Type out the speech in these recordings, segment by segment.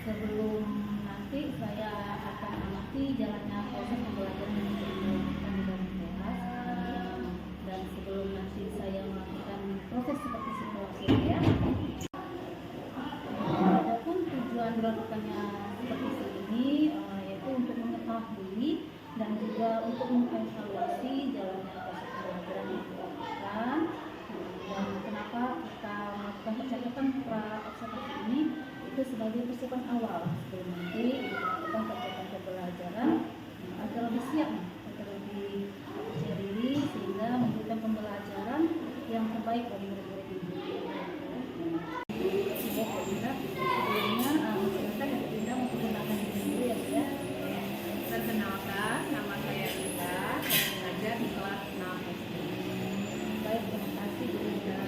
Sebelum nanti saya akan mengamati jalannya proses pembelajaran yang dilakukan di dalam kelas, dan sebelum nanti saya melakukan proses seperti simulasi ya. Adapun tujuan dilakukannya seperti ini yaitu untuk mengetahui dan juga untuk mengevaluasi jalannya proses pembelajaran yang dilakukan, dan kenapa kita melakukan percakapan pra-observasi ini itu sebagai persiapan awal sebelum nanti dilakukan kegiatan pembelajaran agar lebih siap, agar lebih percaya diri sehingga memberikan pembelajaran yang terbaik bagi murid-murid ini. Sebelumnya masyarakat yang tidak menggunakan diri dulu ya. Perkenalkan, nama saya Rita, saya mengajar di kelas 6 SD. Baik, terima kasih Bu Rita.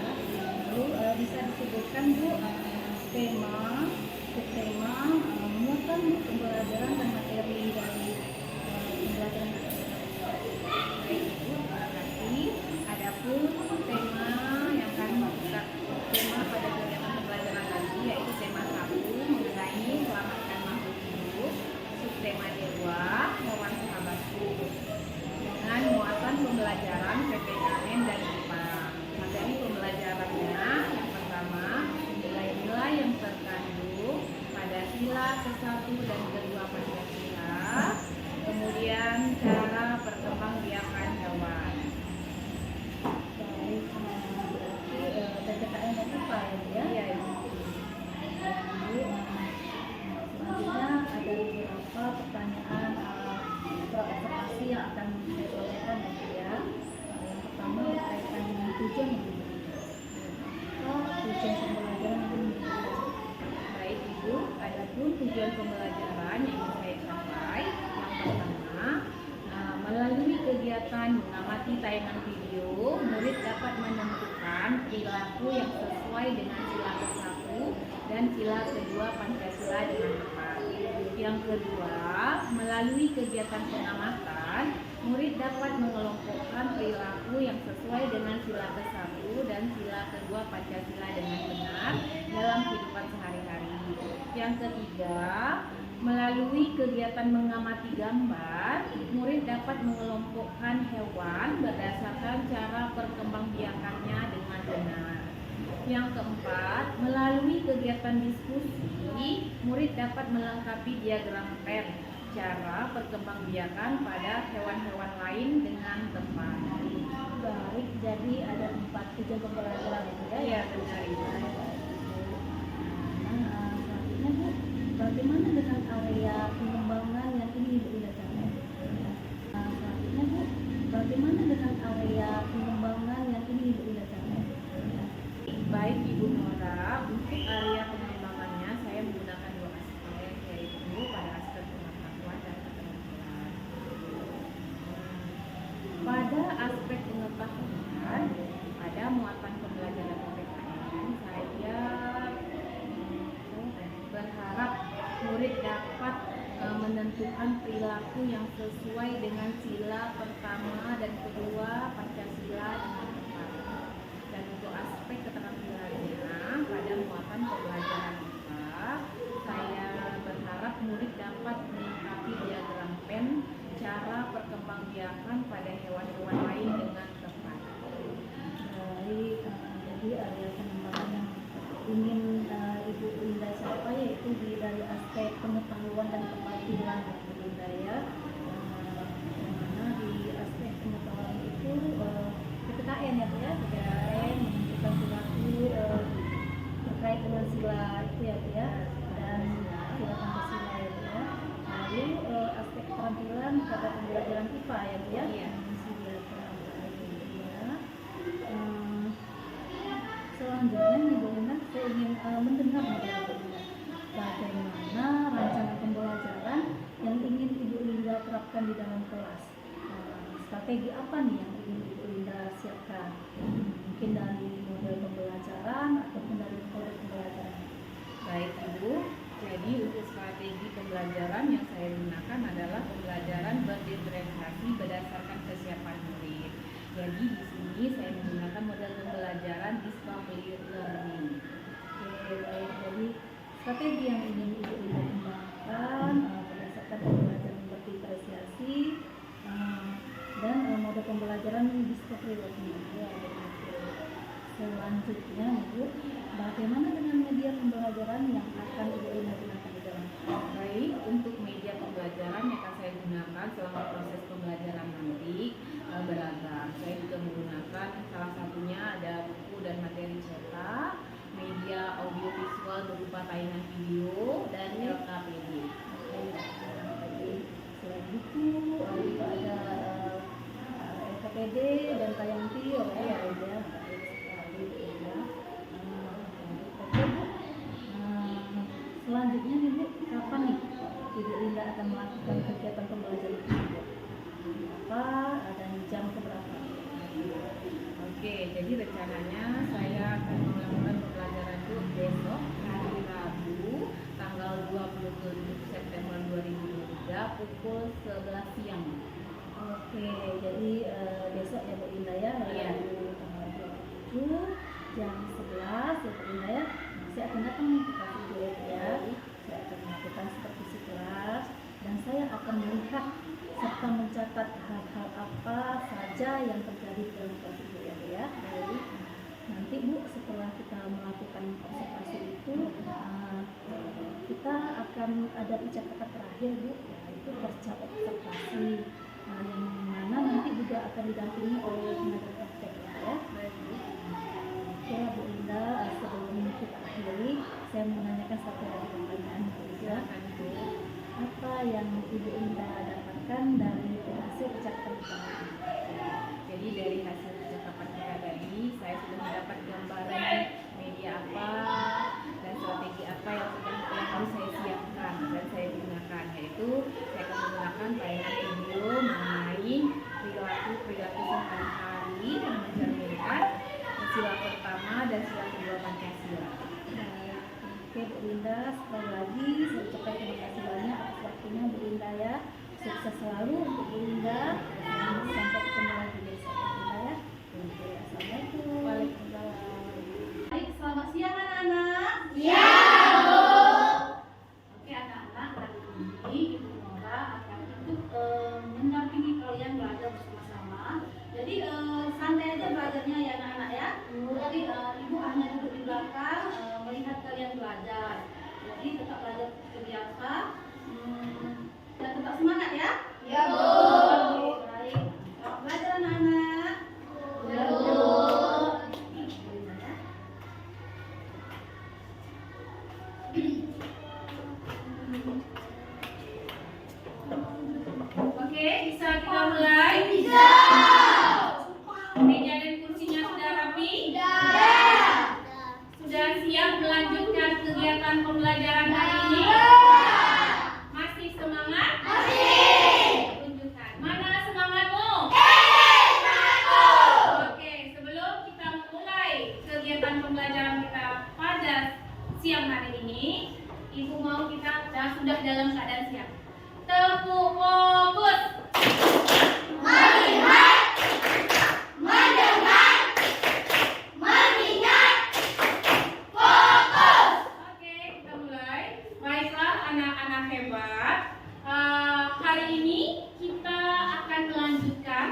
Lalu bisa disebutkan Bu tema memuatkan pembelajaran dan materi dari pembelajaran Baik Ibu, terima kasih. Adapun tema yang kami maksudkan tema pada kegiatan pembelajaran tadi yaitu tema 1 mengenai selamatkan makhluk hidup, subtema 2 hewan sahabatku, dengan muatan pembelajaran PPKN dan IPA. Materi pembelajarannya yang pertama nilai-nilai yang terkandung pada sila ke-1 dan ke-2 Pancasila, kemudian cara perkembangbiakan hewan. Baik, berarti PPKN dan IPA ya. Iya, Ibu. Lalu selanjutnya ada beberapa pertanyaan pra-observasi yang akan saya sampaikan ya. Yang pertama berkaitan dengan tujuan yang tujuan pembelajaran yang Baik Ibu, adapun tujuan pembelajaran yang ingin saya capai, yang pertama, melalui kegiatan mengamati tayangan video, murid dapat menentukan perilaku yang sesuai dengan sila ke-1 dan sila ke-2 Pancasila dengan tepat. Yang kedua, melalui kegiatan pengamatan, murid dapat mengelompokkan perilaku yang sesuai dengan sila ke-1 dan sila ke-2 Pancasila dengan benar dalam kehidupan sehari-hari. Yang ketiga, melalui kegiatan mengamati gambar, murid dapat mengelompokkan hewan berdasarkan cara perkembangbiakannya dengan benar. Yang keempat, melalui kegiatan diskusi, murid dapat melengkapi diagram PET cara perkembangbiakan pada hewan-hewan lain dengan tepat. baik, jadi ada 4 tujuan pembelajaran ya. Ya, benar Ibu. Selanjutnya Bu, bagaimana dengan area pengembangan yang ingin digunakan? Selanjutnya Bu, bagaimana dengan area pengembangan yang ingin digunakan? Baik Ibu Nora, untuk area pengembangannya saya menggunakan 2 aspek, yaitu pada aspek pengetahuan dan keterampilan. Pada aspek pengetahuan, pada muatan pembelajaran PPKN, saya berharap murid dapat menentukan perilaku yang sesuai dengan sila pertama dan kedua Pancasila dengan tepat. Dan untuk aspek keterampilannya, pada muatan pembelajaran IPA, saya berharap murid dapat melengkapi diagram PEN cara perkembangbiakan pada hewan-hewan lain dengan tepat. Baik, jadi area pengembangan yang ingin Ibu Linda capai yaitu dari aspek pengetahuan dan keterampilan ya Bu Linda ya, yang mana di mendengar model Bu Linda. Bagaimana rancangan pembelajaran yang ingin Ibu Linda terapkan di dalam kelas? Strategi apa nih yang ingin Ibu Linda siapkan? Mungkin dari model pembelajaran ataupun dari metode pembelajaran. Baik Ibu, jadi untuk strategi pembelajaran yang saya gunakan adalah pembelajaran berdifferensiasi berdasarkan kesiapan murid. Jadi di sini saya menggunakan model pembelajaran discovery learning. Oke, baik. Jadi strategi yang ingin Ibu Linda kembangkan berdasarkan pembelajaran berdifferensiasi dan mode pembelajaran discovery learning. Ya, selanjutnya Ibu, bagaimana dengan media pembelajaran yang akan Ibu Linda gunakan di dalam kelas? Baik, untuk media pembelajaran yang akan saya gunakan selama proses pembelajaran nanti beragam. Saya juga menggunakan salah satunya ada buku dan materi cetak, media audiovisual berupa tayangan video, dan LKPD. Selain buku, juga ada LKPD dan tayangan video ya. Selanjutnya nih Bu, kapan nih Ibu Linda akan melakukan kegiatan pembelajaran tersebut? Apa dan jam keberapa? Oke, jadi rencananya saya akan melakukan pembelajaran itu besok hari Rabu tanggal 27 September 2023 pukul 11 siang. Oke, jadi besok ya Bu Linda ya, Iya. tanggal 27 jam 11 ya Bu Linda ya. Saya akan datang nih ke kelas Ibu ya. Saya akan melakukan supervisi kelas dan saya akan melihat serta mencatat hal-hal apa saja yang terjadi di dalam kelas Ibu ya. Jadi nanti Bu, setelah kita melakukan observasi itu kita akan ada percakapan terakhir Bu, yaitu kerja observasi yang mana nanti juga akan didampingi oleh tenaga praktek ya. Oke Bu Linda, sebelum kita akhiri, saya mau menanyakan satu lagi pertanyaan Bu Linda. Apa yang Ibu Linda dapatkan dari hasil percakapan kita? Jadi dari hasil percakapan kita tadi, saya sudah mendapat gambaran media apa dan strategi apa yang harus saya siapkan dan saya gunakan, yaitu saya akan menggunakan tayangan video mengenai perilaku sehari-hari yang mencerminkan sila pertama dan sila kedua Pancasila. Oke Bu Linda, sekali lagi saya ucapkan terima kasih banyak atas waktunya Bu Linda ya. Sukses selalu untuk Bu Linda dan sampai ketemu lagi besok Bu Linda ya. Oke, assalamualaikum. Waalaikumsalam. Baik, selamat siang anak-anak. Ya, Bu. Oke anak-anak, hari ini Ibu Nora akan ikut mendampingi kalian belajar bersama-sama. Jadi santai aja belajarnya ya anak-anak ya. Jadi Ibu hanya duduk di belakang melihat kalian belajar. Jadi tetap belajar seperti biasa dan tetap semangat ya. Ya, Bu. Baik. Selamat belajar anak-anak. Ya, Bu. Oke, bisa kita mulai? Bisa. Meja dan kursinya sudah rapi? Sudah. Sudah siap melanjutkan kegiatan pembelajaran hari ini? Masih semangat? Masih. Tunjukkan. Mana semangatmu? Semangatku. Oke, sebelum kita memulai kegiatan pembelajaran kita pada siang hari ini, Ibu mau kita sudah dalam keadaan siap. Tepuk fokus. Melihat, mendengar, mengingat, fokus. Oke, kita mulai. Baiklah anak-anak hebat. Hari ini kita akan melanjutkan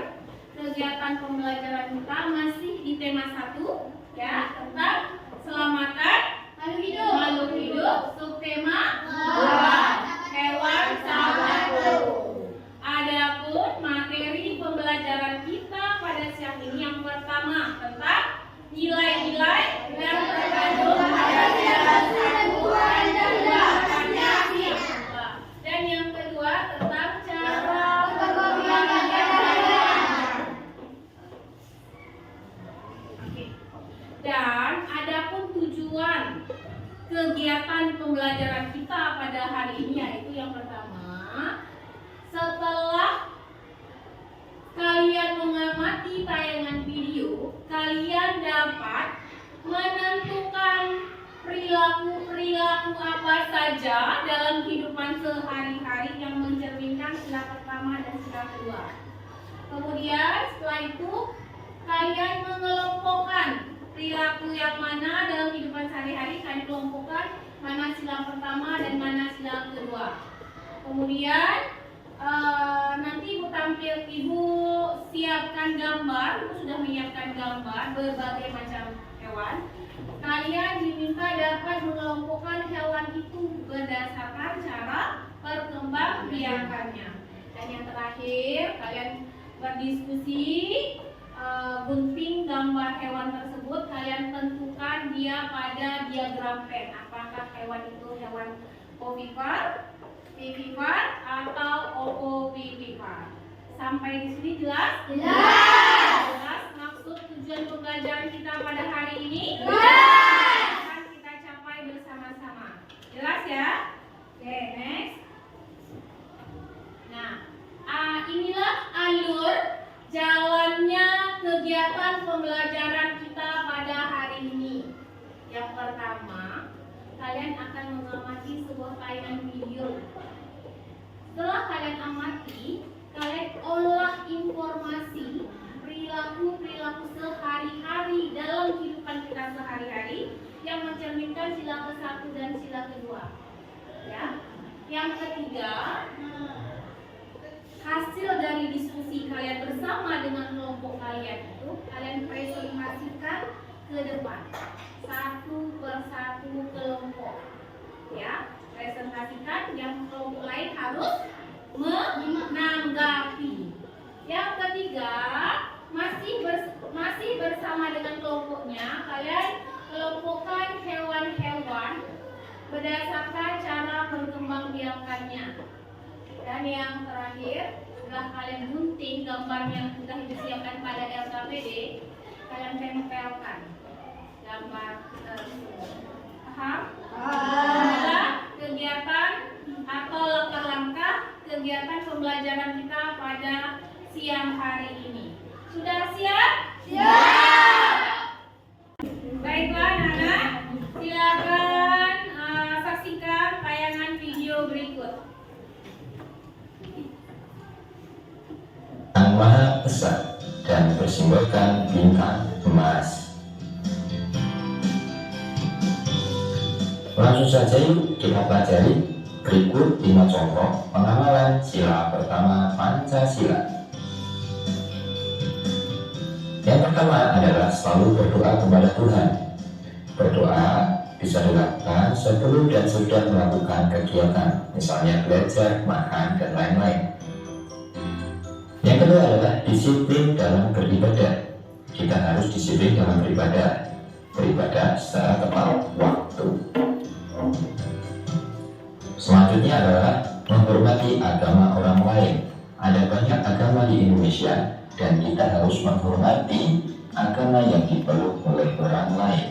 kegiatan pembelajaran kita masih di tema 1 ya, tentang keselamatan makhluk hidup, subtema hewan sahabatku. Adapun materi pembelajaran kita pada siang ini yang pertama tentang nilai-nilai yang terkandung pada Tuhan dan Pancasila. Dan yang kedua tentang cara Oke. Dan adapun tujuan tayangan video, kalian dapat menentukan perilaku-perilaku apa saja dalam kehidupan sehari-hari yang mencerminkan sila pertama dan sila kedua. Kemudian setelah itu kalian mengelompokkan perilaku yang mana dalam kehidupan sehari-hari, kalian kelompokkan mana sila pertama dan mana sila kedua. Kemudian nanti Ibu siapkan gambar, Ibu sudah menyiapkan gambar berbagai macam hewan. Kalian diminta dapat mengelompokkan hewan itu berdasarkan cara perkembangbiakannya. Dan yang terakhir, kalian berdiskusi, gunting gambar hewan tersebut, kalian tentukan dia pada diagram Venn. Apakah hewan itu hewan ovipar, vivipar, atau ovovivipar? Sampai di sini jelas? Jelas maksud tujuan pembelajaran kita pada hari ini? Akan kita capai bersama-sama. Jelas ya? Oke, next. Nah, inilah alur jalannya kegiatan pembelajaran kita pada hari ini. Yang pertama, kalian akan mengamati sebuah tayangan video. Setelah kalian amati, kalian olah informasi perilaku-perilaku sehari-hari dalam kehidupan kita sehari-hari yang mencerminkan sila ke-1 dan sila kedua. Ya. Yang ketiga, hasil dari diskusi kalian bersama dengan kelompok kalian itu kalian presentasikan ke depan satu persatu kelompok. Ya, presentasikan, yang kelompok lain harus menanggapi. Yang ketiga, masih bersama dengan kelompoknya, kalian kelompokkan hewan-hewan berdasarkan cara berkembangbiakannya. Dan yang terakhir, setelah kalian gunting gambar yang sudah disiapkan pada LKPD, kalian tempelkan gambar tersebut. Paham? Adalah kegiatan atau langkah-langkah kegiatan pembelajaran kita pada siang hari ini. Sudah siap? Siap! Baiklah anak-anak, silakan saksikan tayangan video berikut. Yang Maha Esa dan bersimbolkan bintang emas. Langsung saja yuk kita pelajari berikut 5 contoh pengamalan sila pertama Pancasila. Yang pertama adalah selalu berdoa kepada Tuhan. Berdoa bisa dilakukan sebelum dan sudah melakukan kegiatan, misalnya belajar, makan, dan lain-lain. Yang kedua adalah disiplin dalam beribadah. Kita harus disiplin dalam beribadah. Beribadah secara tepat waktu. Selanjutnya adalah menghormati agama orang lain. Ada banyak agama di Indonesia dan kita harus menghormati agama yang dipeluk oleh orang lain.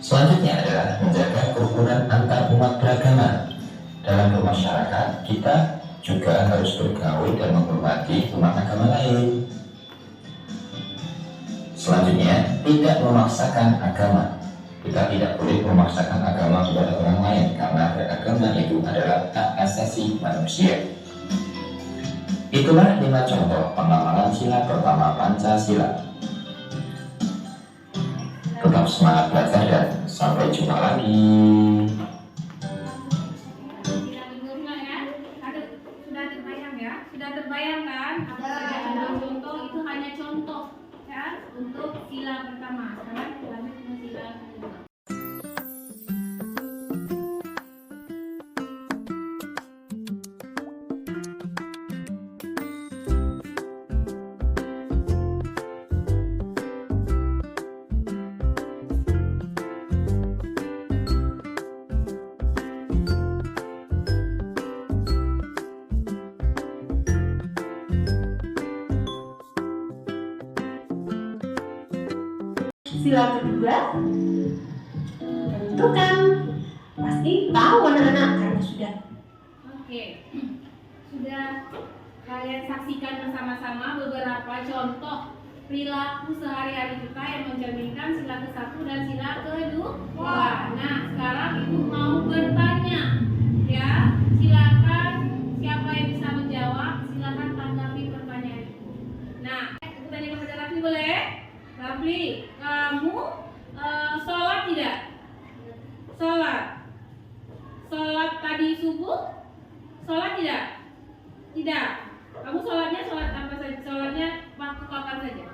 Selanjutnya adalah menjaga kerukunan antar umat beragama. Dalam bermasyarakat, kita juga harus bergaul dan menghormati umat agama lain. Selanjutnya, tidak memaksakan agama. Kita tidak boleh memaksakan agama kepada orang lain karena beragama itu adalah hak asasi manusia. Itulah 5 contoh pengamalan sila pertama Pancasila. Tetap semangat belajar dan sampai jumpa lagi. Sudah terbayang kan? Contoh itu hanya contoh ya untuk sila pertama. Sekarang lanjut ke sila kedua. Sila kedua, tentukan, pasti tahu anak-anak karena sudah. Oke, sudah kalian saksikan bersama-sama beberapa contoh perilaku sehari-hari kita yang mencerminkan sila ke-1 dan sila ke-2. Nah, sekarang Ibu mau bertanya. Ya, silakan siapa yang bisa menjawab, silakan tanggapi pertanyaan Ibu. Nah, Ibu tanya kepada Rafli boleh? Rafli, kamu sholat tidak? Sholat. Sholat tadi subuh? Sholat tidak? Tidak. Kamu sholatnya sholat apa saja? Sholatnya waktu kapan saja?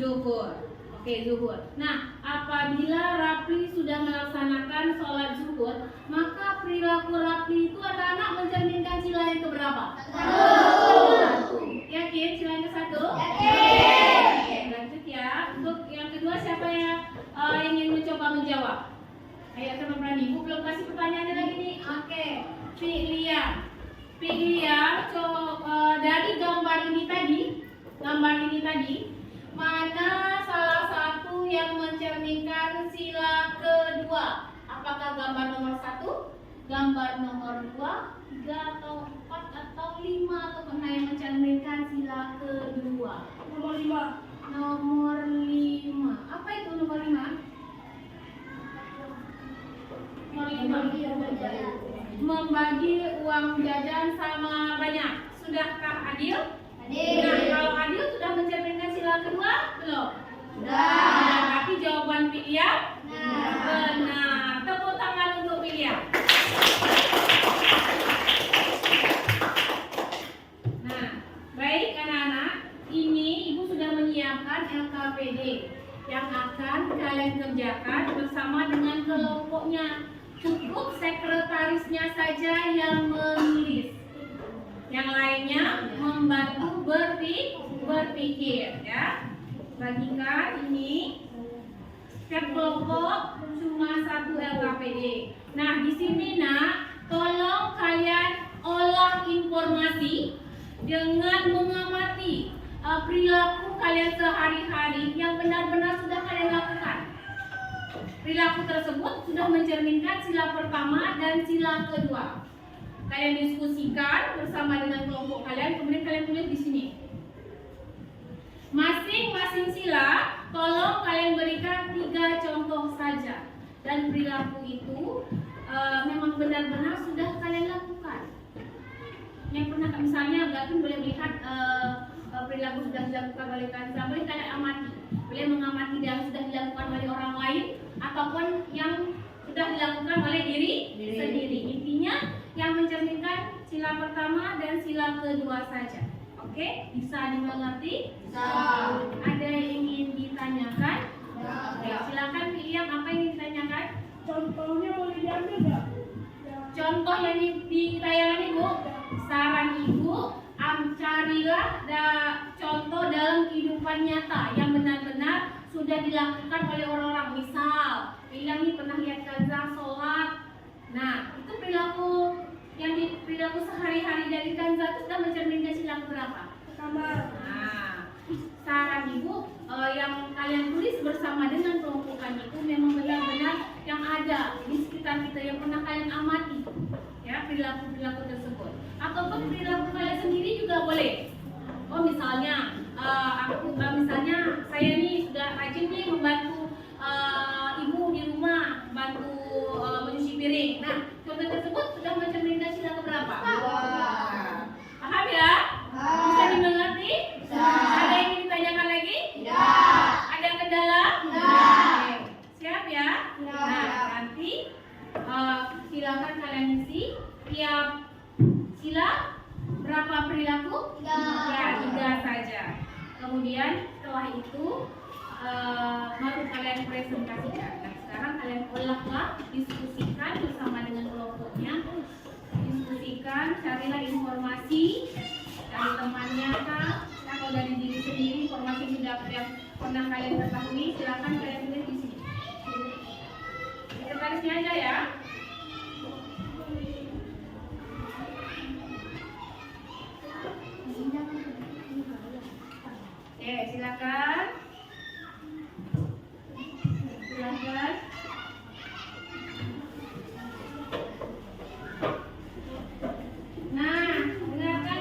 Zuhur. Oke, zuhur. Nah, apabila Rafli sudah melaksanakan sholat zuhur, maka perilaku Rafli itu anak-anak mencerminkan sila yang keberapa? 1. Yakin sila yang ke-1? Yakin. Oke, lanjut ya. Untuk yang kedua siapa yang ingin mencoba menjawab? Ayo sama berani. Ibu belum kasih pertanyaannya lagi nih. Oke. Pilihan dari gambar ini tadi, mana salah satu yang mencerminkan sila kedua? Apakah gambar nomor 1, gambar nomor 2, 3 atau 4 atau 5 atau mana yang mencerminkan sila kedua? Nomor 5. Nomor 5. Apa itu nomor 5? Membagi uang jajan sama banyak. Sudahkah adil? Adil. Nah, kalau adil sudah mencerminkan sila kedua? Belum? Sudah. Berarti jawaban pilihan? Benar. Tepuk tangan untuk pilihan. Nah, baik anak-anak. Ini Ibu sudah menyiapkan LKPD yang akan kalian kerjakan bersama dengan kelompoknya. Cukup sekretarisnya saja yang menulis, yang lainnya membantu berpikir ya. Bagikan ini setiap kelompok cuma 1 LKPD. Nah, di sini nak, tolong kalian olah informasi dengan mengamati perilaku kalian sehari-hari yang benar-benar sudah kalian lakukan. Perilaku tersebut sudah mencerminkan sila pertama dan sila kedua. Kalian diskusikan bersama dengan kelompok kalian, kemudian kalian tulis di sini. Masing-masing sila, tolong kalian berikan 3 contoh saja. Dan perilaku itu memang benar-benar sudah kalian lakukan. Yang pernah misalnya Gavin boleh melihat perilaku sudah dilakukan oleh kalian, boleh kalian amati. Boleh mengamati yang sudah dilakukan oleh orang lain ataupun yang sudah dilakukan oleh diri sendiri. Intinya yang mencerminkan sila pertama dan sila kedua saja. Oke, bisa dimengerti? Bisa. Ada yang ingin ditanyakan? Oke, silakan pilih yang apa yang ingin ditanyakan. Contohnya boleh diambil nggak? Contoh yang di tayangan Ibu, saran Ibu, carilah contoh dalam kehidupan nyata yang benar-benar sudah dilakukan oleh orang-orang. Misal, bilang nih pernah lihat Kanza sholat. Nah, itu perilaku sehari-hari dari Kanza itu sudah mencerminkan sila berapa? Pertama. Nah, saran Ibu yang kalian tulis bersama dengan kelompokan itu memang benar-benar yang ada di sekitar kita yang pernah kalian amati, ya, perilaku tersebut. Ataupun perilaku kalian sendiri juga boleh. Oh, misalnya misalnya saya nih sudah rajin nih membantu ibu di rumah, bantu menyuci piring. Nah, contoh tersebut sudah mencerminkan sila keberapa? 2. Paham ya? Bisa dimengerti? Bisa. Ada yang ingin ditanyakan lagi? Tidak. Ada kendala? Tidak. Siap ya? Tidak. Nah, nanti silakan kalian isi tiap sila berapa perilaku? 3. Ya, 3 saja. Kemudian setelah itu baru kalian presentasikan. Nah, sekarang kalian olahlah, diskusikan bersama dengan kelompoknya. Diskusikan, carilah informasi dari temannya kah, atau dari diri sendiri, informasi yang pernah kalian ketahui. Silakan kalian tulis di sini. Sekretarisnya aja ya. Oke, silakan. Silakan. Nah, dengarkan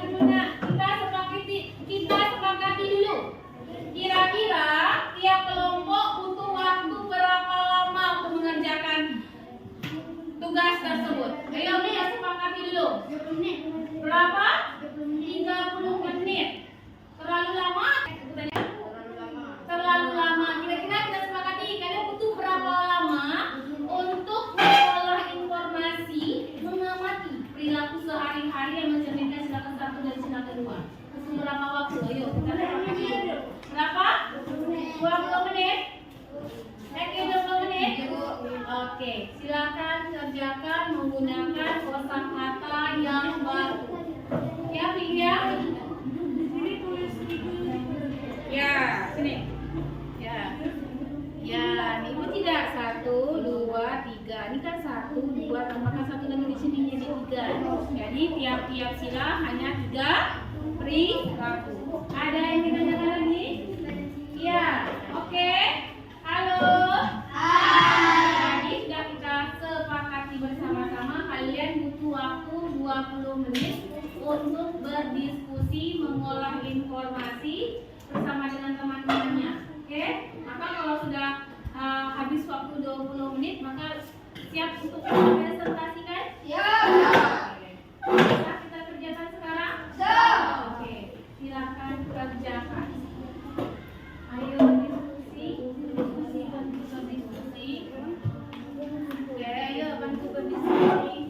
setiap sila hanya 3 perilaku. Ada yang ditanyakan lagi? Iya, oke. Halo. Tadi sudah kita sepakati bersama-sama kalian butuh waktu 20 menit untuk berdiskusi, mengolah informasi bersama dengan teman-temannya. Oke? Maka kalau sudah habis waktu 20 menit, maka siap untuk presentasikan? Ya. Bisa kita kerjakan sekarang? Ya. Oke, silakan kerjakan. Ayo diskusi, bantu berdiskusi. Oke, ayo bantu berdiskusi.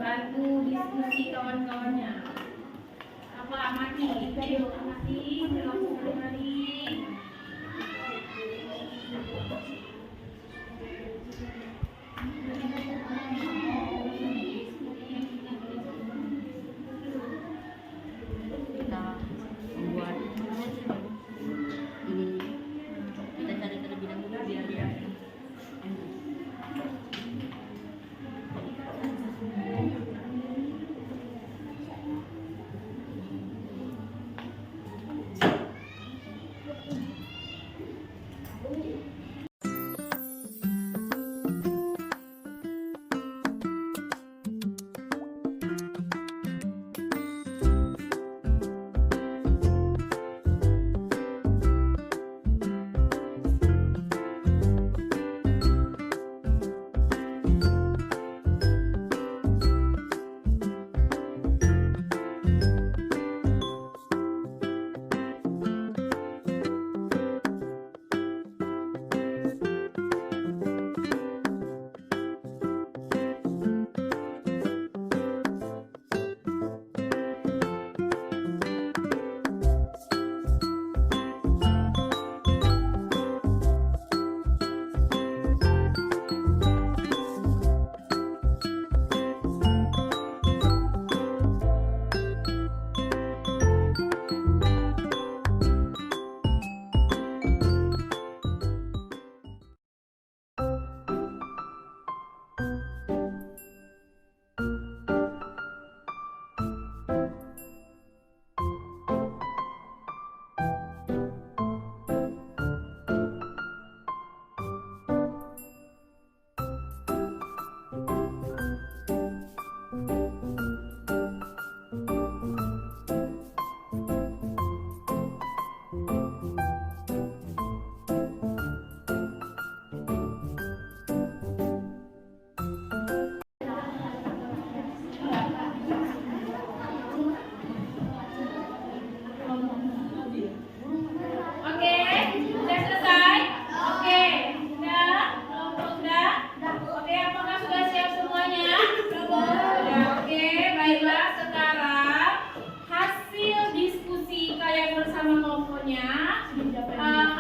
Bantu diskusi kawan-kawannya. Apa amati? Ayo amati, melakukan hari. Kita membuat ini, kita cari terlebih dahulu biar dia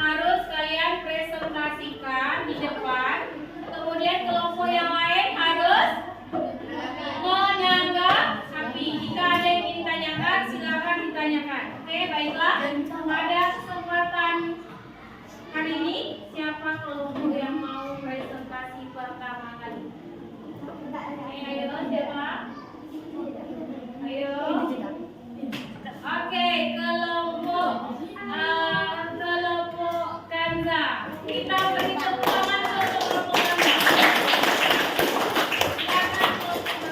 harus kalian presentasikan di depan. Kemudian kelompok yang lain harus menanggapi. Jika ada yang ingin ditanyakan, silakan ditanyakan. Oke, baiklah. Pada kesempatan hari ini, siapa kelompok yang mau presentasi pertama kali? Ayo, siapa? Ayo. Oke, kelompok Kanza. Kita beri tepuk tangan untuk kelompok Kanza. Silakan kelompok Kanza.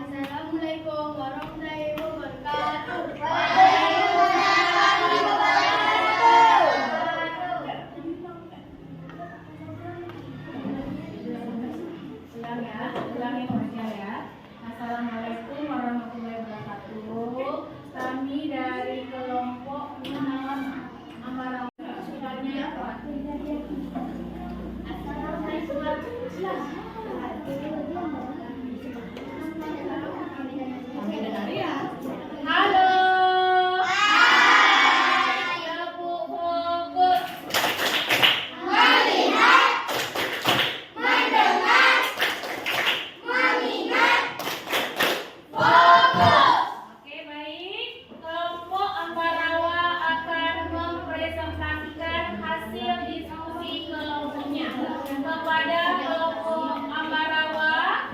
Assalamualaikum warahmatullahi wabarakatuh. Halo. Tepuk fokus. Oke, baik. Kelompok Ambarawa akan mempresentasikan hasil diskusi kelompoknya. Kepada kelompok Ambarawa,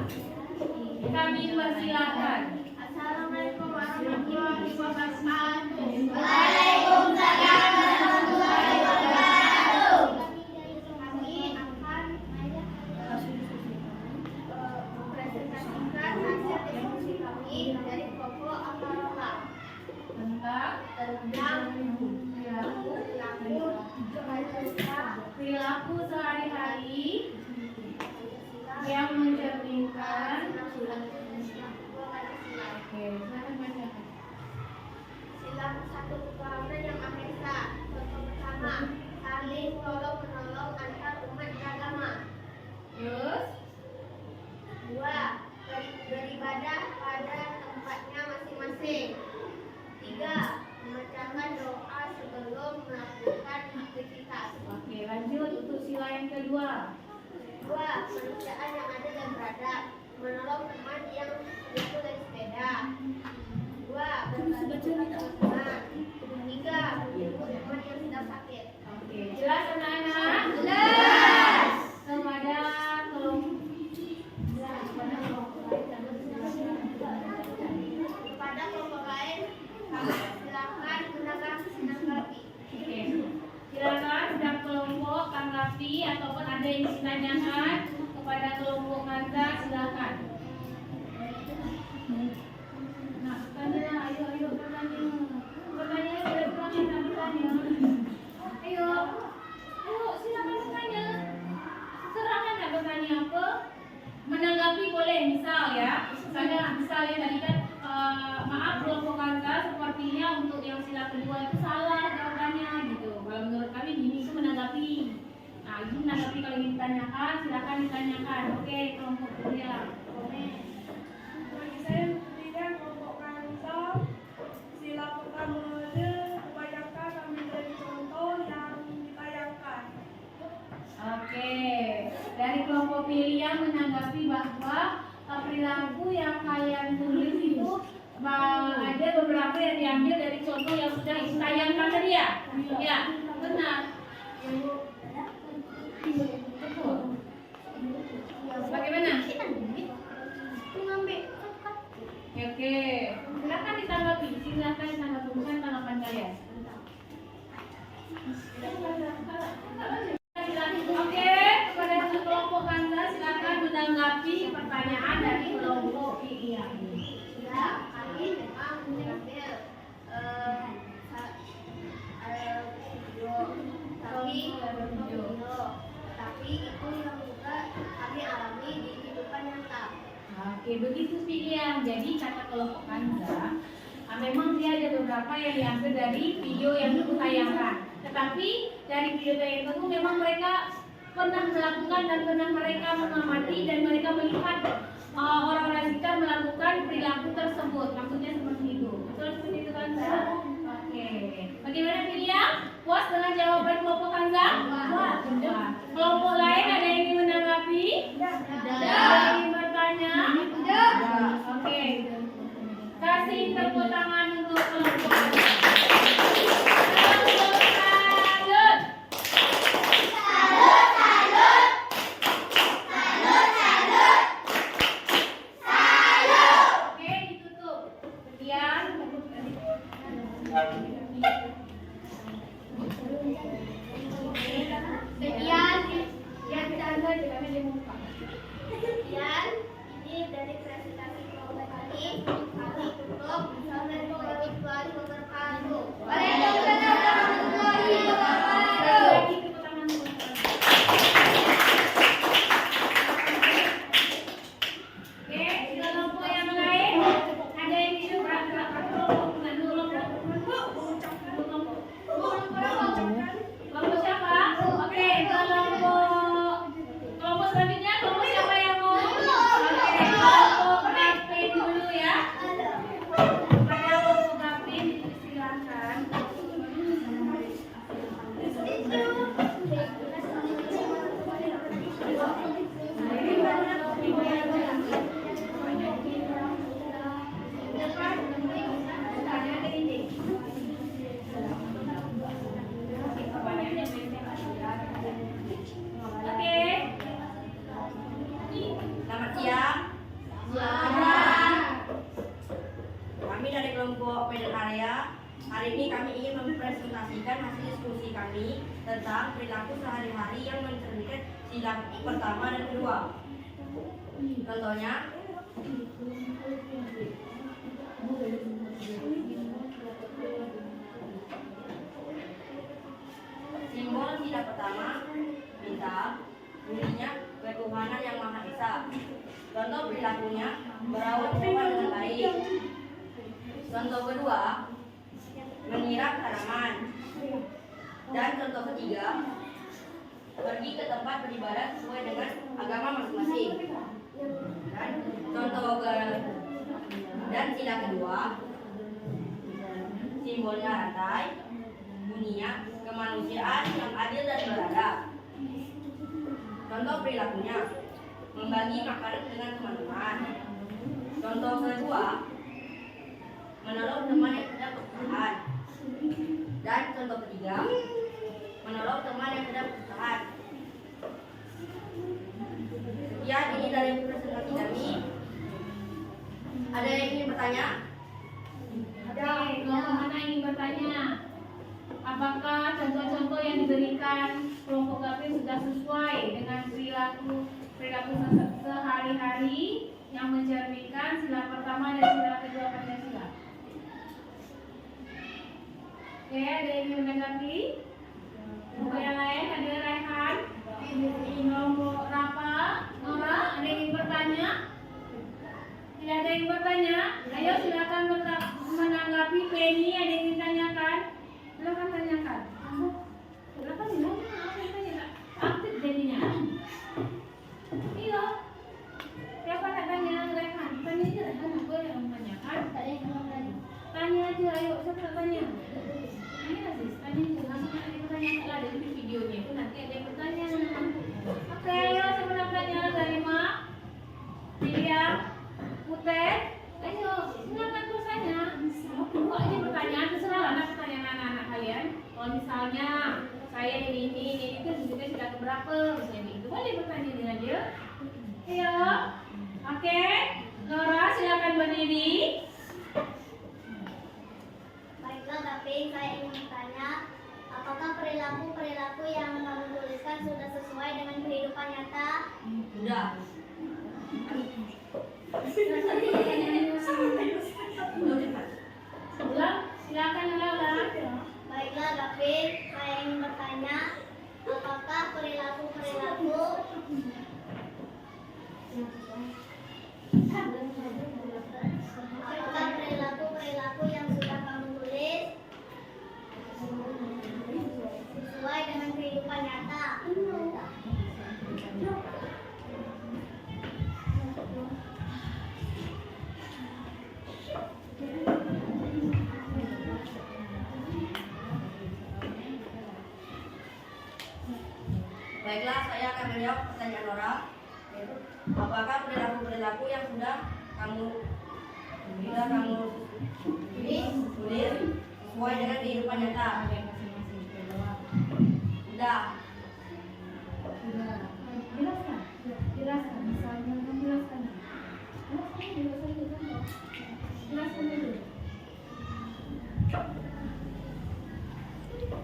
kami persilakan. Assalamualaikum warahmatullahi wabarakatuh. Waalaikumsalam warahmatullahi wabarakatuh. Kami akan mempresentasikan hasil diskusi kami dari kelompok Ambarawa Tentang perilaku sehari-hari yang mencerminkan. Oke, silakan baca. Sila satu ketuhanan yang Maha Esa. Contoh pertama, saling tolong menolong antar umat beragama. Terus, 2. Beribadah pada tempatnya masing-masing. 3. Membacakan doa sebelum melakukan aktivitas. oke, lanjut untuk sila yang kedua. 2. Kemanusiaan yang adil dan beradab. Menolong teman yang jatuh dari sepeda. 2. Berbagi teman. 3. Menjemput teman yang sedang sakit. Oke, jelas anak-anak? Jelas. Kepada Kepada kelompok lain, silakan menanggapi. Oke, silakan sudah kelompok tanggapi ataupun ada yang ditanyakan kepada kelompok Kanza, silakan. Nah, tanya, ayo bertanya. Bertanya, boleh bertanya, bertanya. Ayo, silakan bertanya. Serahkan nak bertanya apa? Menanggapi boleh, misal ya. Misalnya tadi kan maaf kelompok Kanza sepertinya untuk yang sila kedua itu salah jawabannya gitu. Kalau menurut kami gini itu menanggapi. Nah, itu menanggapi kalau ingin ditanyakan, silakan ditanyakan. Oke, kelompok kedua. Bagi saya pendidikan kelompok Kanza, sila pertama aja kebanyakan ambil dari contoh yang ditayangkan. Oke, dari kelompok pilihan menanggapi bahwa perilaku yang kalian tulis itu ada beberapa yang diambil dari contoh yang sudah ditayangkan tadi ya? Ya, benar. Bagaimana? Oke, silakan ditanggapi, bukan tanggapan kalian. Oke, kepada kelompok Kanza silakan menanggapi pertanyaan dari kelompok pilihan. Ya, kami memang mengambil video, tapi itu yang juga kami alami di kehidupan nyata. Oke, begitu pilihan. Jadi kata kelompok Kanza, memang dia ada beberapa yang diambil dari video yang ditayangkan. Tetapi dari video yang itu memang mereka pernah melakukan dan pernah mereka mengamati dan mereka melihat orang-orang sekitar melakukan perilaku tersebut. Maksudnya seperti itu. Betul seperti itu Kanza? Oke. Bagaimana pilihan? Puas dengan jawaban kelompok Kanza? Puas. Kelompok lain ada yang ingin menanggapi? Ada yang ingin bertanya? Oke. Kasih tepuk tangan untuk kelompok Kanza. Sekian, ini dari presentasi kelompok kami. Kami tutup. Assalamualaikum warahmatullahi wabarakatuh. Waalaikumsalam warahmatullahi wabarakatuh. Oke, kelompok yang lain ada yang ingin kelompok kami ingin mempresentasikan hasil diskusi kami tentang perilaku sehari-hari yang mencerminkan sila pertama dan kedua. Contohnya, simbol sila pertama, minta, bunyinya ketuhanan yang Maha Esa. Contoh perilakunya, merawat hewan dengan baik. Contoh kedua, menyiram tanaman. Dan contoh ketiga, pergi ke tempat beribadah sesuai dengan agama masing-masing. Dan sila kedua, simbolnya rantai, bunyinya kemanusiaan yang adil dan beradab. Contoh perilakunya, membagi makanan dengan teman-teman. Contoh kedua, menolong teman yang sedang kesusahan. Dan contoh ketiga, menolong teman yang sedang kesusahan. Sekian ini dari presentasi kami. Ada yang ingin bertanya? Oke, kelompok mana ingin bertanya? Apakah contoh-contoh yang diberikan kelompok Gapin sudah sesuai dengan perilaku sehari-hari yang mencerminkan sila pertama dan sila kedua Pancasila? Oke, ada yang ingin menanggapi? Kelompok yang lain, ada Raihan, kelompok Rapa, Nora, ada yang ingin bertanya? Tidak ada yang bertanya? Ayo silakan menanggapi. Penny, ada yang ingin tanyakan? Silakan tanyakan. Silakan tanya. Aktif jadinya. Iya. Siapa nak tanya? Raihan. Tanya aja Raihan. Apa yang menanyakan? Tanya aja. Ayo, siapa nak tanya? Tanya Aziz. Tanya aja. Langsung ada yang bertanya. Lah, ada di videonya itu nanti ada yang bertanya. Oke, ayo siapa nak tanya? Zarima, Lilia, Putet, ayo silakan bertanya. Buka aja pertanyaan, terserah anak pertanyaan anak-anak kalian. Kalau misalnya saya ini itu juga sudah keberapa misalnya itu boleh bertanya dengan dia. Ayo, oke. Nora silakan berdiri. Baiklah, tapi saya ingin bertanya, apakah perilaku-perilaku yang kamu tuliskan sudah sesuai dengan kehidupan nyata? Sudah. Ulang, silakan ulang. Baiklah, David, saya ingin bertanya, apakah perilaku-perilaku yang sudah kamu tulis sesuai dengan kehidupan nyata? Baiklah, saya akan menjawab pertanyaan Nora. Apakah perilaku-perilaku yang sudah kamu tulis sesuai dengan kehidupan nyata? Sudah. Jelaskan. Misalnya kamu jelaskan. Jelaskan dulu.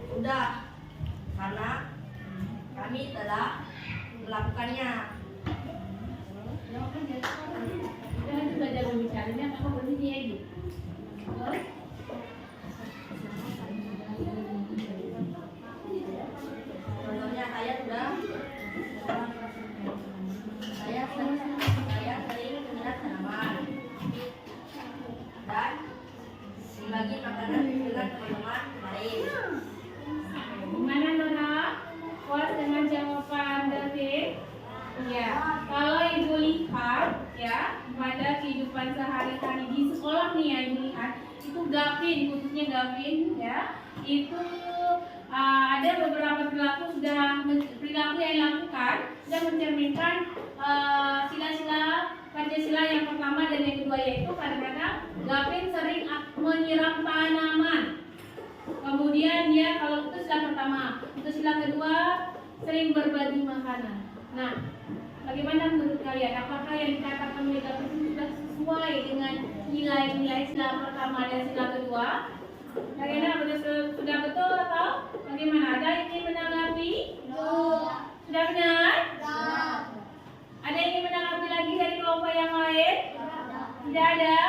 Sudah. Karena kami telah melakukannya. Jangan juga jago bicaranya, kamu berdiri aja. Contohnya saya sering menyiram tanaman dan membagi makanan dengan teman-teman lain. Gimana Nora? Puas dengan jawaban David? Ya, kalau ibu lihat ya pada kehidupan sehari-hari di sekolah nih ya, ibu lihat itu Gavin, khususnya Gavin ya, itu ada beberapa perilaku yang dilakukan sudah mencerminkan sila-sila Pancasila yang pertama dan yang kedua, yaitu kadang-kadang Gavin sering menyiram tanaman. Kemudian dia kalau itu sila pertama, itu sila kedua sering berbagi makanan. Nah, bagaimana menurut kalian? Apakah yang dikatakan oleh Gavin itu sudah sesuai dengan nilai-nilai sila pertama dan sila kedua? Sudah betul atau bagaimana? Ada yang ingin menanggapi? Sudah benar? Ada yang ingin menanggapi lagi dari kelompok yang lain? Tidak ada?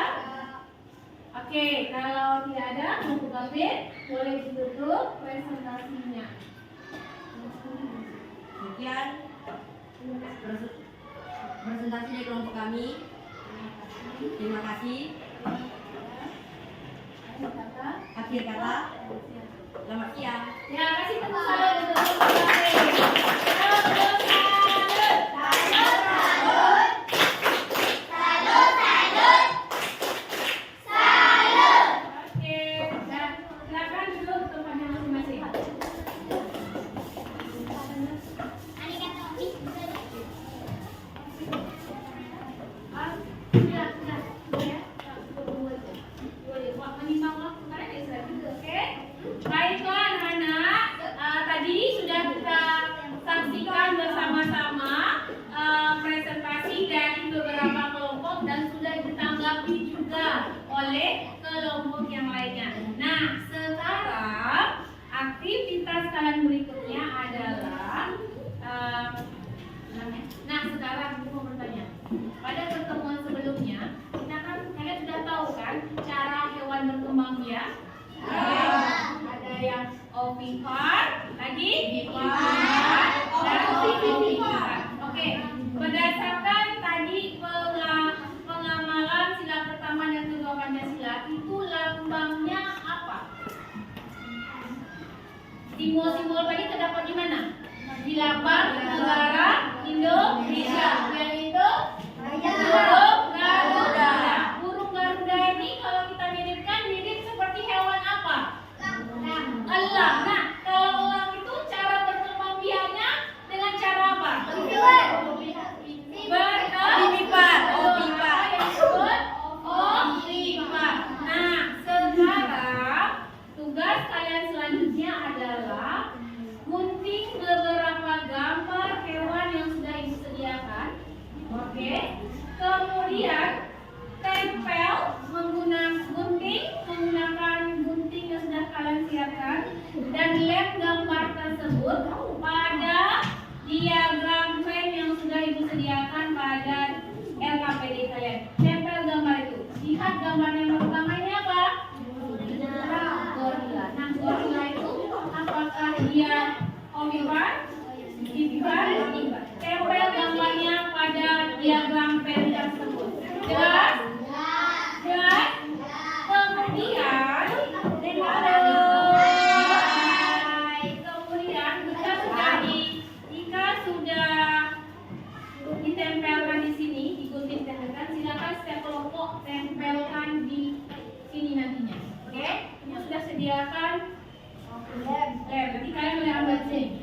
Oke, kalau tidak ada, kelompok Gavin boleh ditutup presentasinya. Demikian presentasi dari kelompok kami. Terima kasih. Akhir kata, selamat siang. Ya, kasih tepuk tangan untuk kelompok Gavin. Salut. Oke, dan silakan duduk ke tempatnya masing-masing. Baiklah anak-anak, tadi sudah kita saksikan bersama-sama presentasi dari beberapa kelompok dan sudah ditanggapi juga oleh kelompok yang lainnya. Nah, sekarang aktivitas kalian berikutnya adalah nah sekarang aku mau bertanya. Pada pertemuan sebelumnya, kita kan kalian sudah tahu kan cara hewan berkembang biak? Ada yang ovipar, lagi vipar, dan ovipar. Oke, berdasarkan tadi pengamalan sila pertama dan kedua Pancasila, itu lambangnya apa? Simbol-simbol tadi terdapat di mana? Di lambang negara Indonesia, yaitu burung Garuda. Burung Garuda ini kalau kita miripkan mirip seperti hewan apa? Elang. Nah, kalau elang itu cara berkembang biaknya dengan cara apa? Ovipar. Ovipar. Nah, sekarang tugas kalian selanjutnya adalah gunting beberapa gambar hewan yang sudah ibu sediakan. Oke. Kemudian tempel menggunakan gunting yang sudah kalian siapkan dan lem gambar tersebut pada diagram frame yang sudah ibu sediakan pada LKPD kalian. Tempel gambar itu. Lihat gambar yang pertama ini apa? Gorila. Nah, gorila itu apakah dia ovipar? Vipar? Tempel gambarnya pada diagram frame tersebut. Jelas? Jelas? Kemudian jika sudah ditempelkan di sini, digunting tempelkan, silakan setiap kelompok tempelkan di sini nantinya. Oke? Yang sudah sediakan lem. Nanti kalian boleh ambil sini.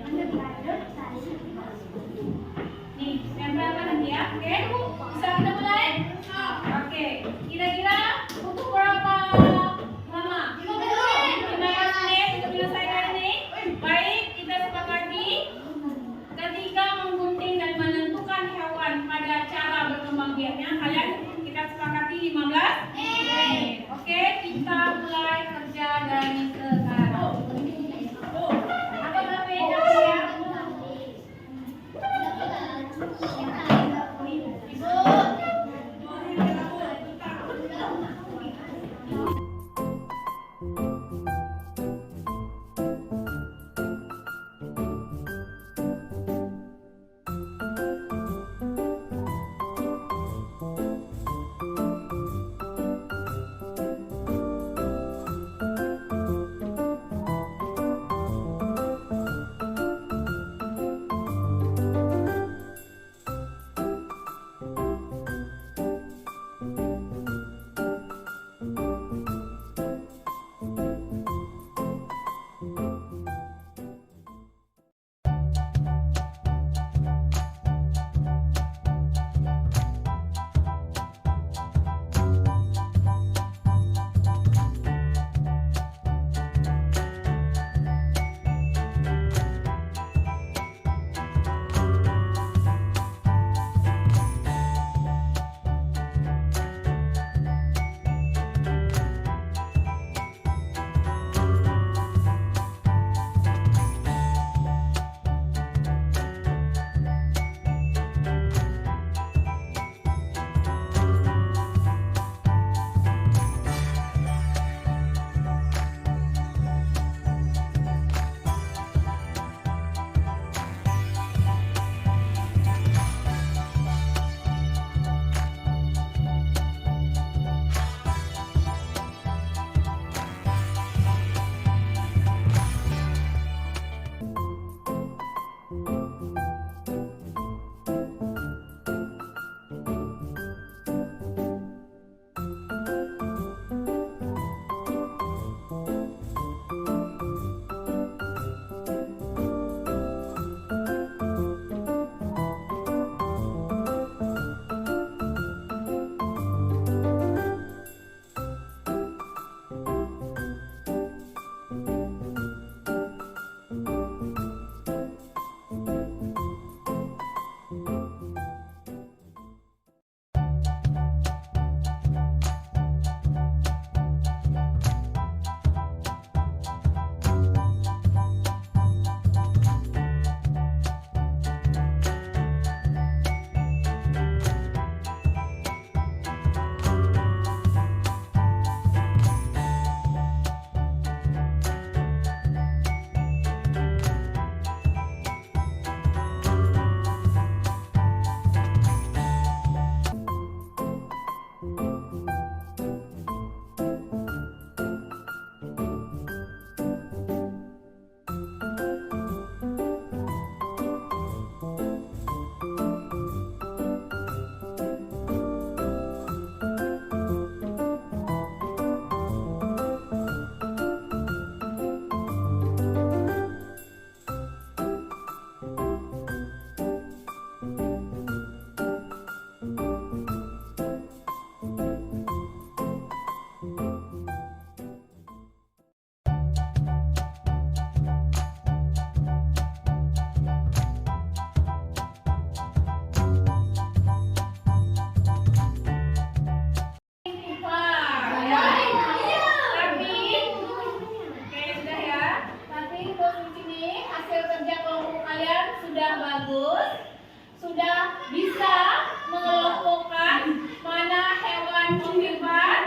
sudah bisa mengelompokkan mana hewan titipan,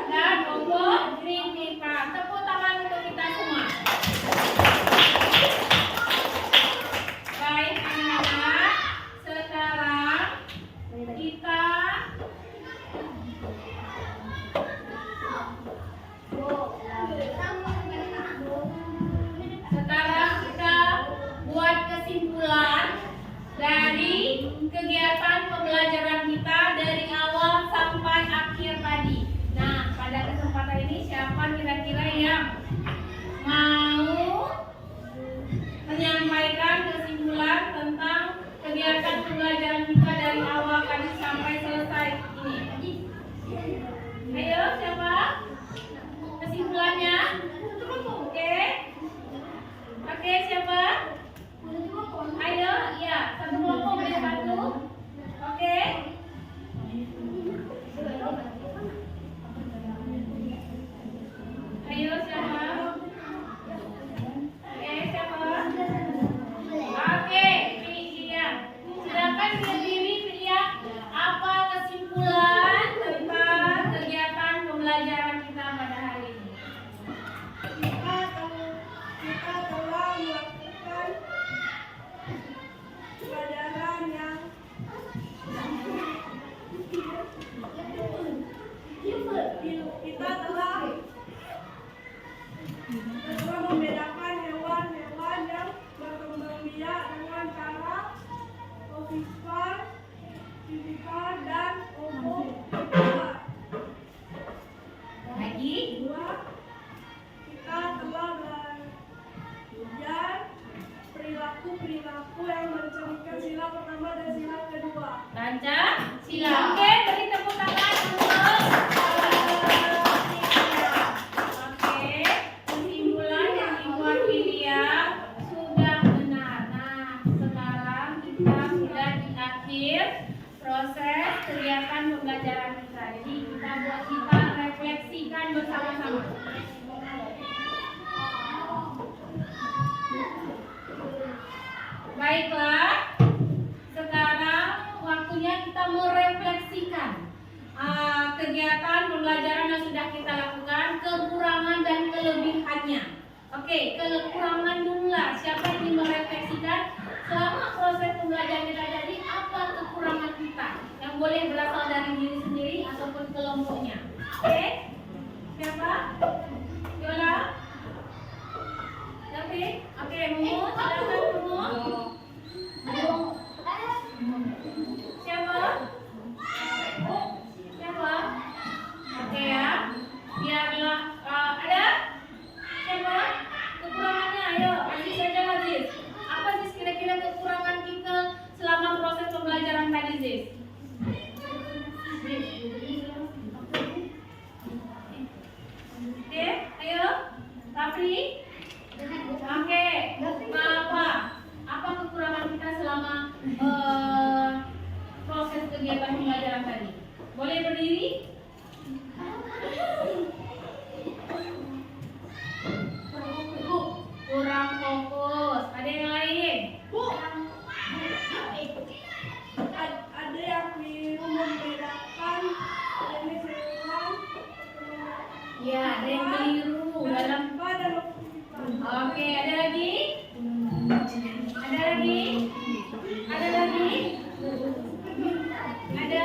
dan untuk titipan. Tepuk tangan untuk kita semua. Baik anak-anak, sekarang kita buat kesimpulan dari kegiatan pembelajaran kita dari awal sampai akhir tadi. Nah, pada kesempatan ini siapa kira-kira yang mau menyampaikan kesimpulan tentang kegiatan pembelajaran kita dari awal tadi sampai selesai ini? Ayo, siapa? Kesimpulannya? Oke. Oke, siapa? Ayo, ya, satu kelompok boleh satu. Oke. Ayo, siapa? Oke, siapa? Oke, iya. Silakan berdiri, pilih apa kesimpulan tentang kegiatan pembelajaran kita pada hari ini. Kita telah melakukan pelajaran yang kita telah membedakan hewan-hewan yang berkembang biak dengan cara ovispar, vivipar, dan ovovivipar. Lagi? Kedua, kita telah belajar perilaku-perilaku yang mencerminkan sila pertama dan sila kedua. Lancar? Sila. Oke, beri tepuk tangan untuk Oke, kesimpulan yang dibuat Filia sudah benar. Nah, sekarang kita sudah di akhir proses kegiatan pembelajaran kita. Jadi kita refleksikan bersama-sama. Baiklah, sekarang waktunya kita merefleksikan kegiatan pembelajaran yang sudah kita lakukan, kekurangan dan kelebihannya. Oke, kekurangan dulu lah. Siapa yang ingin merefleksikan selama proses pembelajaran kita tadi, apa kekurangan kita yang boleh berasal dari diri sendiri ataupun kelompoknya. Oke, siapa? Yola? Oke, Mumu, silakan Mumu. Siapa? Siapa? Oke ya. Biarlah ada. Siapa? Kekurangannya, ayo. Aziz saja, Aziz. Apa sih kira-kira kekurangan kita selama proses pembelajaran tadi, Ziz? Oke, ayo. Rafli. Oke, apa kekurangan kita selama proses kegiatan pembelajaran tadi? Boleh berdiri? Kurang fokus. Ada yang lain? Ada yang keliru membedakan jenis hewan. Ya, ada yang keliru dalam. Oke, ada lagi? Ada lagi? Ada lagi? Ada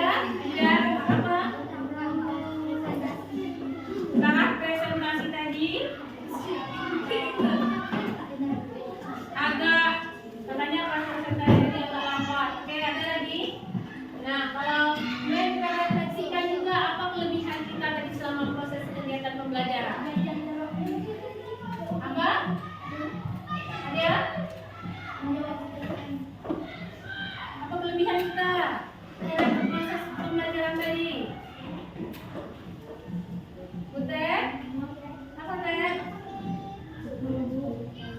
apa? Saat presentasi tadi agak katanya pas presentasi tadi agak lambat. Oke, ada lagi? Nah, kalau merefleksikan juga apa kelebihan kita tadi selama proses kegiatan pembelajaran. Apa? Ada? Apa kelebihan kita dalam proses pembelajaran tadi? Butet? Apa Tet?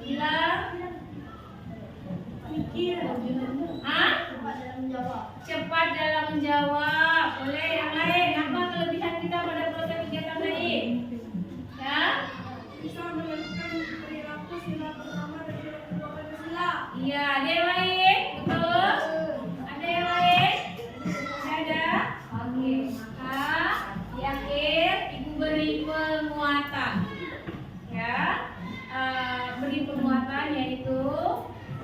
Bilang? Mikir. Hah? Cepat dalam menjawab. Boleh yang lain? Apa kelebihan kita pada proses kegiatan tadi? Ya? Bisa menentukan perilaku sila pertama dan sila kedua pada sila. Iya, ada yang lain? Betul? itu.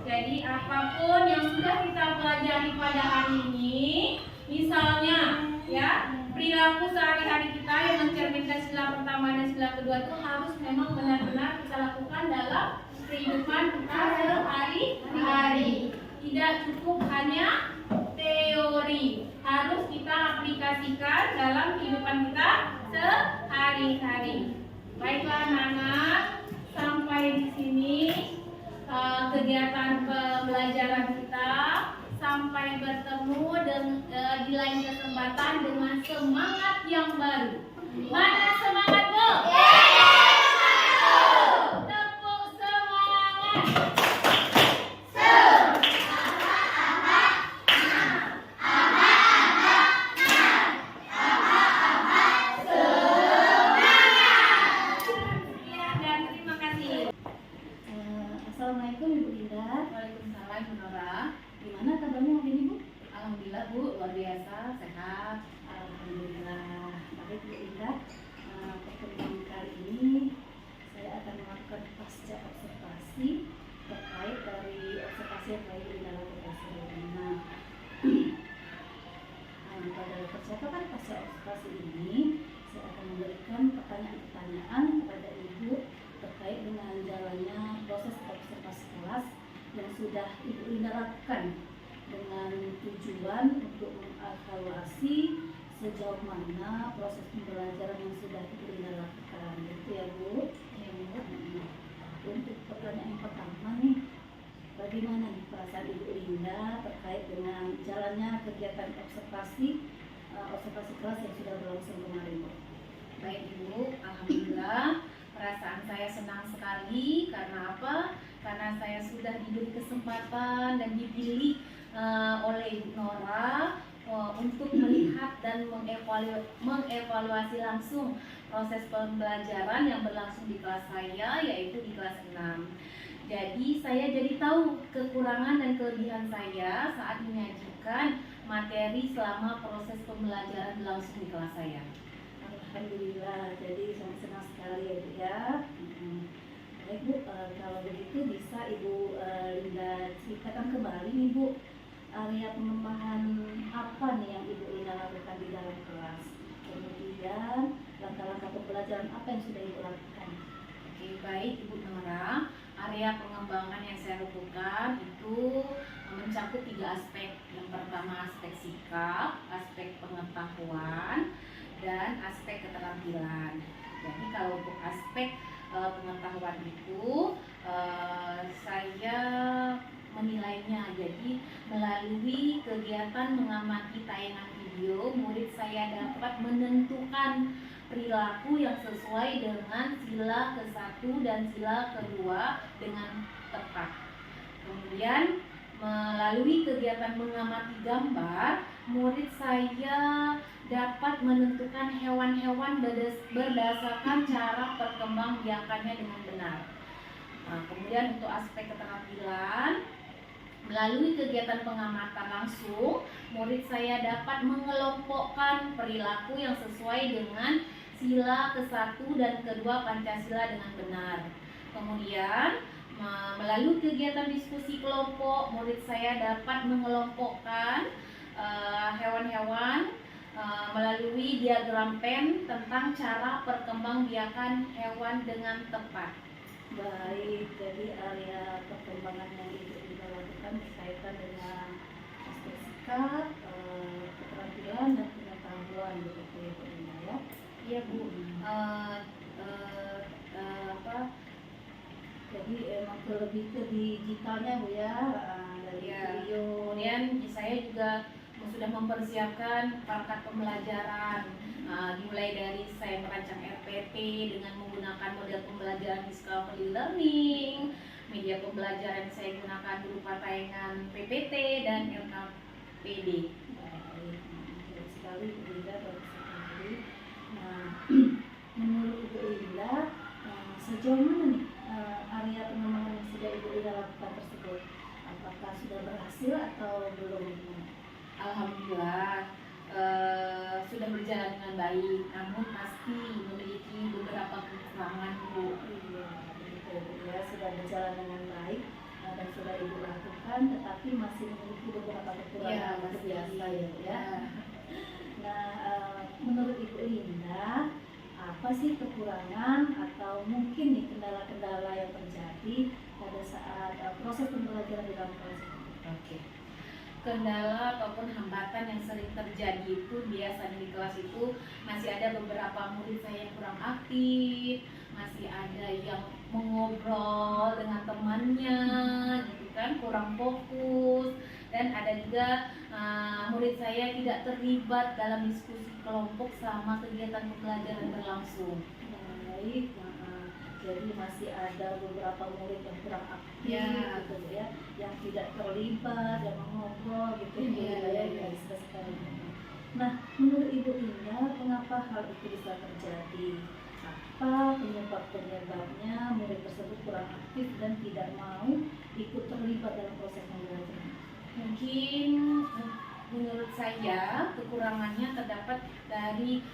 Jadi apapun yang sudah kita pelajari pada hari ini, misalnya ya perilaku sehari-hari kita yang mencerminkan sila pertama dan sila kedua itu harus memang benar-benar kita lakukan dalam kehidupan kita sehari-hari. Tidak cukup hanya teori, harus kita aplikasikan dalam kehidupan kita sehari-hari. Baiklah anak-anak, sampai di sini kegiatan pembelajaran kita. Sampai bertemu di lain kesempatan dengan semangat yang baru. Mana semangat Bu? Tepuk semangat. Assalamualaikum Ibu Linda. Waalaikumsalam Bu Nora. Gimana kabarnya hari ini Bu? Alhamdulillah Bu, luar biasa, sehat. Alhamdulillah. Baik Bu Linda. Pertemuan kali ini saya akan melakukan pasca observasi terkait dari observasi yang baik Linda lakukan sebelumnya. Pada percakapan pasca observasi ini saya akan memberikan pertanyaan-pertanyaan kepada Ibu terkait dengan jalannya proses observasi kelas yang sudah Ibu Linda lakukan dengan tujuan untuk mengevaluasi sejauh mana proses pembelajaran yang sudah Ibu Linda lakukan. Gitu ya Bu. Ya Bu. Untuk pertanyaan yang pertama nih, bagaimana nih perasaan Ibu Linda terkait dengan jalannya kegiatan observasi kelas yang sudah berlangsung kemarin Bu? Baik Ibu, alhamdulillah. Perasaan saya senang sekali. Karena apa? Karena saya sudah diberi kesempatan dan dipilih oleh Ibu Nora untuk melihat dan mengevaluasi langsung proses pembelajaran yang berlangsung di kelas saya, yaitu di kelas 6. Jadi saya jadi tahu kekurangan dan kelebihan saya saat menyajikan materi selama proses pembelajaran berlangsung di kelas saya. Alhamdulillah, jadi sangat senang sekali ya Bu ya. Baik Bu, kalau begitu bisa Ibu Linda ceritakan kembali nih Bu, area pengembangan apa nih yang Ibu Linda lakukan di dalam kelas, kemudian langkah-langkah pembelajaran apa yang sudah Ibu lakukan. Oke, baik Ibu Nora. Area pengembangan yang saya lakukan itu mencakup 3 aspek. Yang pertama aspek sikap, aspek pengetahuan, dan aspek keterampilan. Jadi kalau untuk aspek pengetahuan itu saya menilainya, jadi melalui kegiatan mengamati tayangan video, murid saya dapat menentukan perilaku yang sesuai dengan sila ke-1 dan sila ke-2 dengan tepat. Kemudian melalui kegiatan mengamati gambar, murid saya dapat menentukan hewan-hewan berdasarkan cara perkembangbiakannya dengan benar. Kemudian untuk aspek keterampilan, melalui kegiatan pengamatan langsung, murid saya dapat mengelompokkan perilaku yang sesuai dengan sila ke-1 dan ke-2 Pancasila dengan benar. Kemudian melalui kegiatan diskusi kelompok, murid saya dapat mengelompokkan hewan-hewan melalui diagram pen tentang cara perkembangbiakan hewan dengan tepat. Baik, jadi area perkembangan yang Ibu Linda lakukan berkaitan dengan aspek sikap, keterampilan dan pengetahuan begitu ya Bu Linda ya. Iya Bu. Jadi emang lebih ke digitalnya Bu ya, dari Ya, video. kemudian saya juga sudah mempersiapkan perangkat pembelajaran, dimulai dari saya merancang RPT dengan menggunakan model pembelajaran discovery learning, media pembelajaran yang saya gunakan berupa tayangan PPT dan LKPD. Baik sekali Bu Linda, bagus sekali. Nah, menurut Ibu Linda, sejauh mana nih area pengembangan yang sudah Ibu Linda lakukan tersebut? Apakah sudah berhasil atau belum? Alhamdulillah sudah berjalan dengan baik, namun pasti memiliki beberapa kekurangan Bu. Iya, begitu Bu ya, sudah berjalan dengan baik. sudah Ibu lakukan, tetapi masih memiliki beberapa kekurangan Mas biasa Desi. ya. Nah, menurut Ibu Linda, apa sih kekurangan atau mungkin nih kendala-kendala yang terjadi pada saat proses pembelajaran di dalam kelas ini? Oke. Kendala ataupun hambatan yang sering terjadi itu biasanya di kelas itu masih ada beberapa murid saya yang kurang aktif, masih ada yang mengobrol dengan temannya, gitu kan, kurang fokus, dan ada juga murid saya tidak terlibat dalam diskusi kelompok selama kegiatan pembelajaran berlangsung. Baik, jadi masih ada beberapa murid yang kurang aktif, Ya. gitu ya, yang tidak terlibat, yang mengobrol gitu Iya. ya, sekali. Nah, menurut Ibu Linda, mengapa hal itu bisa terjadi? Apa penyebabnya murid tersebut kurang aktif dan tidak mau ikut terlibat dalam proses pembelajaran? Mungkin menurut saya kekurangannya terdapat dari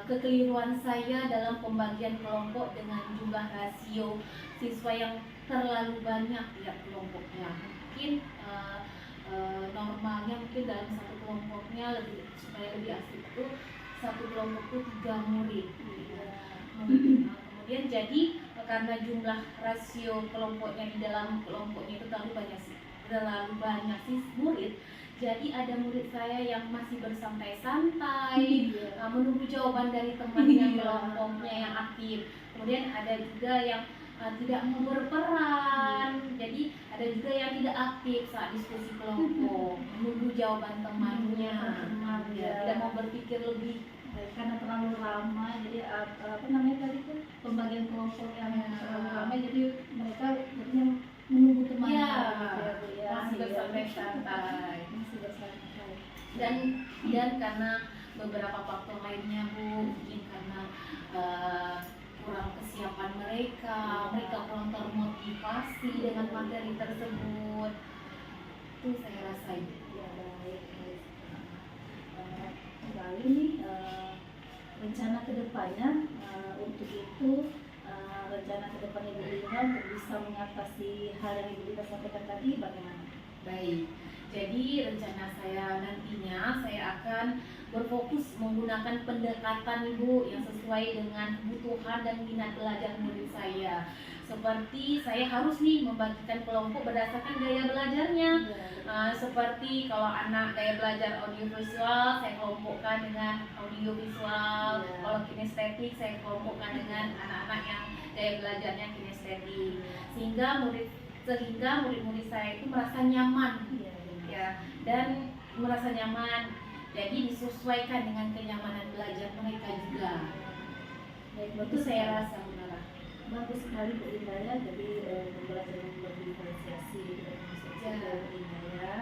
kekeliruan saya dalam pembagian kelompok dengan jumlah rasio siswa yang terlalu banyak tiap kelompoknya. Mungkin normalnya mungkin dalam satu kelompoknya supaya lebih asik itu satu kelompok itu 3 murid. Kemudian jadi karena jumlah rasio kelompoknya di dalam kelompoknya itu terlalu banyak sih murid. Jadi ada murid saya yang masih bersantai-santai, menunggu jawaban dari temannya kelompoknya yang aktif. Kemudian ada juga yang tidak mau berperan. Jadi ada juga yang tidak aktif saat diskusi kelompok, menunggu jawaban temannya. Tidak mau berpikir lebih. Karena terlalu lama, jadi apa namanya tadi tuh pembagian kelompok yang terlalu lama, jadi mereka jadinya menunggu temannya. Masih bersantai-santai. Dan Dan karena beberapa faktor lainnya Bu, mungkin karena kurang kesiapan mereka kurang termotivasi dengan materi tersebut. Itu saya rasain. ya baik. Lalu nih rencana kedepannya untuk itu rencana kedepannya Ibu Linda untuk bisa mengatasi hal yang Ibu Linda sampaikan tadi bagaimana? Baik, jadi rencana saya nantinya saya akan berfokus menggunakan pendekatan Ibu yang sesuai dengan kebutuhan dan minat belajar murid saya. Seperti saya harus nih membagikan kelompok berdasarkan gaya belajarnya. Seperti kalau anak gaya belajar audiovisual, saya kelompokkan dengan audiovisual. Kalau kinestetik, saya kelompokkan dengan anak-anak yang gaya belajarnya kinestetik. Sehingga murid-murid saya itu merasa nyaman, ya, dan merasa nyaman. Jadi disesuaikan dengan kenyamanan belajar mereka juga. Baik, Itu saya rasa benar. bagus sekali Bu Linda ya, jadi pembelajaran yang berdiferensiasi dan Bu Linda ya.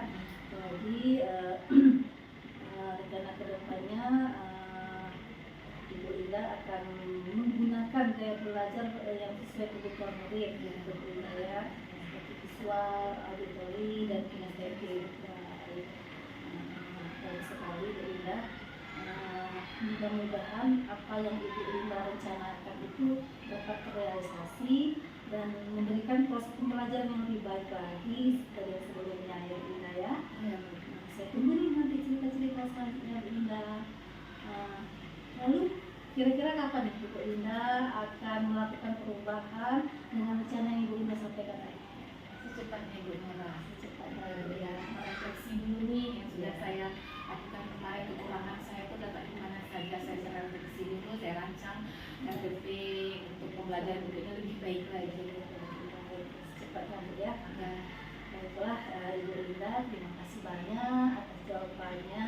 Jadi rencana kedepannya Ibu Linda akan menggunakan gaya belajar yang sesuai kebutuhan murid gitu Bu Linda ya, seperti visual, auditori dan kinestetik. Baik sekali Bu Linda. Mudah-mudahan apa yang Ibu Linda rencanakan itu dapat terrealisasi dan memberikan proses pembelajaran yang lebih baik lagi dari yang sebelumnya ya Bu Linda ya. Saya tunggu nih nanti cerita-cerita selanjutnya Bu Linda. Lalu kira-kira kapan nih Bu Linda akan melakukan perubahan dengan rencana yang Ibu Linda sampaikan tadi? Secepatnya Ibu Nora. Secepatnya Ya, merefleksi dulu nih yang sudah saya lakukan kemarin, kekurangan saya itu dapat di mana saja. Saya refleksi dulu, saya rancang RPP untuk pembelajaran berikutnya lebih baik lagi. Secepatnya Bu ya. Ya. Baiklah Ibu Linda, terima kasih banyak atas jawabannya.